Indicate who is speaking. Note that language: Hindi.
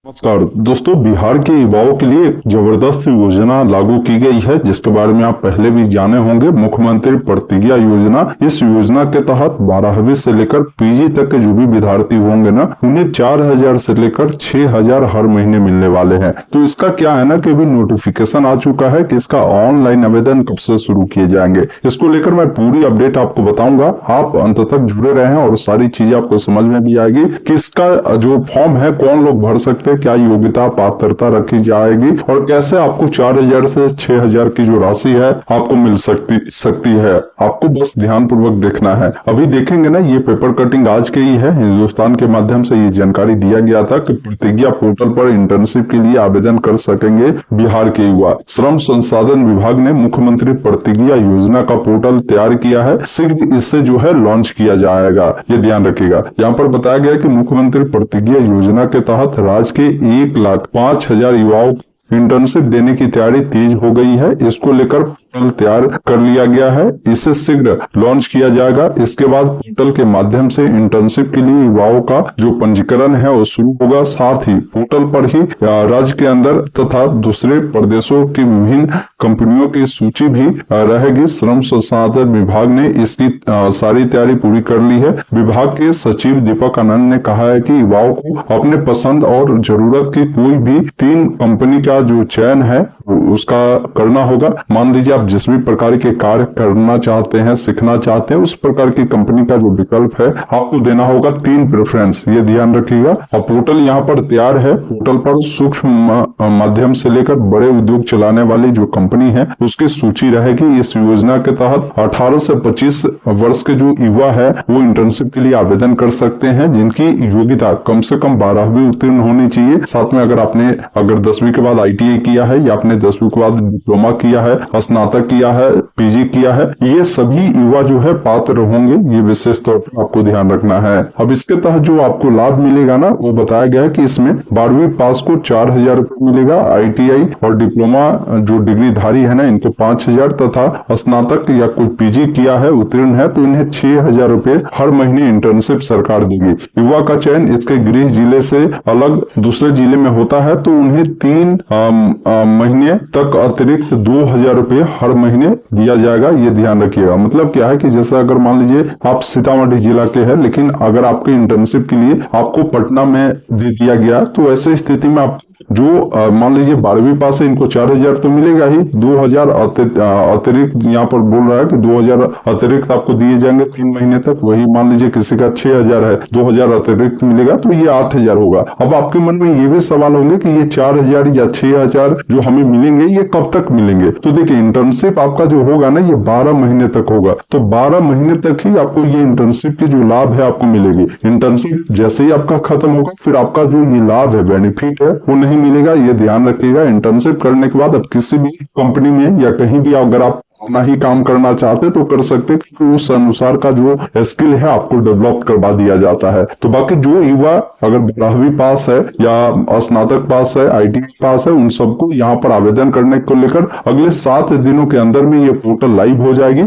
Speaker 1: नमस्कार दोस्तों, बिहार के युवाओं के लिए एक जबरदस्त योजना लागू की गई है जिसके बारे में आप पहले भी जाने होंगे। मुख्यमंत्री प्रतिज्ञा योजना। इस योजना के तहत 12वीं से लेकर पीजी तक के जो भी विद्यार्थी होंगे ना, उन्हें 4,000 से लेकर 6,000 हर महीने मिलने वाले हैं। तो इसका क्या है ना कि अभी नोटिफिकेशन आ चुका है कि इसका ऑनलाइन आवेदन कब से शुरू किए जाएंगे। इसको लेकर मैं पूरी अपडेट आपको बताऊंगा। आप अंत तक जुड़े रहें और सारी चीजें आपको समझ में भी आएगी कि इसका जो फॉर्म है कौन लोग भर सकते, क्या योग्यता पात्रता रखी जाएगी और कैसे आपको 4,000 से 6,000 की जो राशि है आपको मिल सकती है। आपको बस ध्यान पूर्वक देखना है। अभी देखेंगे ना, ये पेपर कटिंग आज के ही है। हिंदुस्तान के माध्यम से ये जानकारी दिया गया था कि प्रतिज्ञा पोर्टल पर इंटर्नशिप के लिए आवेदन कर सकेंगे बिहार के युवा। श्रम संसाधन विभाग ने मुख्यमंत्री प्रतिज्ञा योजना का पोर्टल तैयार किया है। शीघ्र इससे जो है लॉन्च किया जाएगा, ये ध्यान रखिएगा। यहाँ पर बताया गया कि मुख्यमंत्री प्रतिज्ञा योजना के तहत राज्य के 1,05,000 युवाओं को इंटर्नशिप देने की तैयारी तेज हो गई है। इसको लेकर पोर्टल तैयार कर लिया गया है। इसे शीघ्र लॉन्च किया जाएगा। इसके बाद पोर्टल के माध्यम से इंटर्नशिप के लिए युवाओं का जो पंजीकरण है वो शुरू होगा। साथ ही पोर्टल पर ही राज्य के अंदर तथा दूसरे प्रदेशों की विभिन्न कंपनियों की सूची भी रहेगी। श्रम संसाधन विभाग ने इसकी सारी तैयारी पूरी कर ली है। विभाग के सचिव दीपक आनंद ने कहा है कि युवाओं को अपने पसंद और जरूरत की कोई भी 3 कंपनी का जो चयन है उसका करना होगा। मान लीजिए आप जिस भी प्रकार के कार्य करना चाहते हैं, सीखना चाहते हैं, उस प्रकार की कंपनी का जो विकल्प है आपको देना होगा 3 प्रेफरेंस, ये ध्यान रखिएगा। और पोर्टल यहाँ पर तैयार है। पोर्टल पर सूक्ष्म माध्यम से लेकर बड़े उद्योग चलाने वाली जो कंपनी है उसकी सूची रहेगी। इस योजना के तहत 18 से 25 वर्ष के जो युवा है वो इंटर्नशिप के लिए आवेदन कर सकते हैं, जिनकी योग्यता कम से कम 12वीं उत्तीर्ण होनी चाहिए। साथ में अगर 10वीं के बाद ITI किया है या आपने 10वीं के बाद डिप्लोमा किया है, स्नातक किया है, PG किया है, ये सभी युवा जो है पात्र होंगे। ये विशेष तौर पर आपको ध्यान रखना है। अब इसके तहत जो आपको लाभ मिलेगा ना, वो बताया गया है कि इसमें 12वीं पास को 4,000 रुपए मिलेगा। ITI और डिप्लोमा जो डिग्री धारी है ना, इनको 5,000 तथा स्नातक या कोई PG किया है, उत्तीर्ण है, तो इन्हें 6,000 रुपए हर महीने इंटर्नशिप सरकार देगी। युवा का चयन इसके गृह जिले से अलग दूसरे जिले में होता है तो उन्हें 3 महीने तक अतिरिक्त 2,000 रुपए हर महीने दिया जाएगा। ये ध्यान रखिएगा। मतलब क्या है कि जैसे अगर मान लीजिए आप सीतामढ़ी जिला के हैं, लेकिन अगर आपके इंटर्नशिप के लिए आपको पटना में दे दिया गया, तो ऐसे स्थिति में आप जो मान लीजिए 12वीं पास है, इनको 4,000 तो मिलेगा ही, 2,000 अतिरिक्त यहाँ पर बोल रहा है कि 2,000 अतिरिक्त आपको दिए जाएंगे 3 महीने तक। वही मान लीजिए किसी का 6,000 है, 2,000 अतिरिक्त मिलेगा, तो ये 8,000 होगा। अब आपके मन में ये भी सवाल होंगे कि ये 4,000 या 6,000 जो हमें मिलेंगे ये कब तक मिलेंगे। तो देखिए, इंटर्नशिप आपका जो होगा ना, ये 12 महीने तक होगा। तो 12 महीने तक ही आपको ये इंटर्नशिप की जो लाभ है आपको मिलेगी। इंटर्नशिप जैसे ही आपका खत्म होगा, फिर आपका जो ये लाभ है, बेनिफिट है, वो नहीं मिलेगा। ये ध्यान रखिएगा। इंटर्नशिप करने के बाद अब किसी भी कंपनी में या कहीं भी अगर आप अपना ही काम करना चाहते तो कर सकते, क्योंकि उस अनुसार का जो स्किल है आपको डेवलप करवा दिया जाता है। तो बाकी जो युवा अगर 12वीं पास है या स्नातक पास है, ITI पास है, उन सबको यहाँ पर आवेदन करने को लेकर अगले 7 दिनों के अंदर में ये पोर्टल लाइव हो जाएगी।